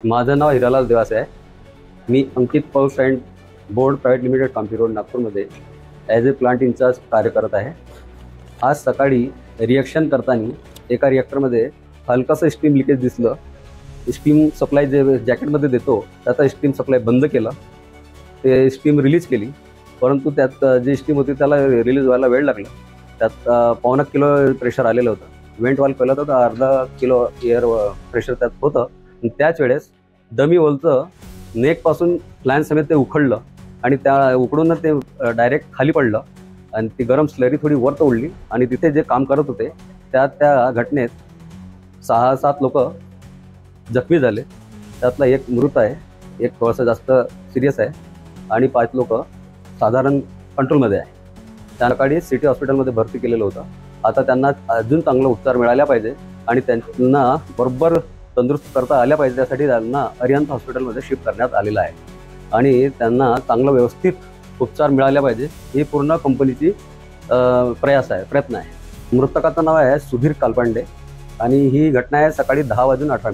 माझं नाव हिरालाल देवासे आहे. मी Ankit pulse and board private limited Kamthi road नागपूरमध्ये ॲज ए प्लांट इंचार्ज कार्य करत आहे. आज सकाळी रिॲक्शन करताना एका रिॲक्टरमध्ये हलकासं स्टीम लिकेज दिसलं. स्टीम सप्लाय जे जॅकेटमध्ये देतो त्याचा स्टीम सप्लाय बंद केला. ते स्टीम रिलीज केली, परंतु त्यात जे स्टीम होती त्याला रिलीज व्हायला वेळ लागला. त्यात 1.25 किलो प्रेशर आलेलं होतं. वेंट वाल्व पहिला होता, अर्धा किलो एअर प्रेशर त्यात होतं. त्याच वेळेस डमी वॉलचं नेकपासून फ्लॅन समेत ते उखडलं आणि त्या उकडून ते डायरेक्ट खाली पडलं आणि ती गरम स्लरी थोडी वर उडली आणि तिथे जे काम करत होते त्या घटनेत 6-7 लोक जखमी झाले. त्यातला एक मृत आहे, एक थोडंसं जास्त सिरियस आहे आणि 5 लोक साधारण कंट्रोलमध्ये आहे. त्या सकाळी सिटी हॉस्पिटलमध्ये भरती केलेलं होतं. आता त्यांना अजून चांगला उपचार मिळाला पाहिजे आणि त्यांना बरोबर तंदुरुस्त करता आल्या पाहिजे. त्यासाठी त्यांना अरिहंत हॉस्पिटलमध्ये शिफ्ट करण्यात आलेलं आहे आणि त्यांना चांगला व्यवस्थित उपचार मिळाला पाहिजे ही पूर्ण कंपनीची प्रयत्न आहे. मृतकाचं नाव आहे सुधीर कालपांडे आणि ही घटना आहे सकाळी 10:18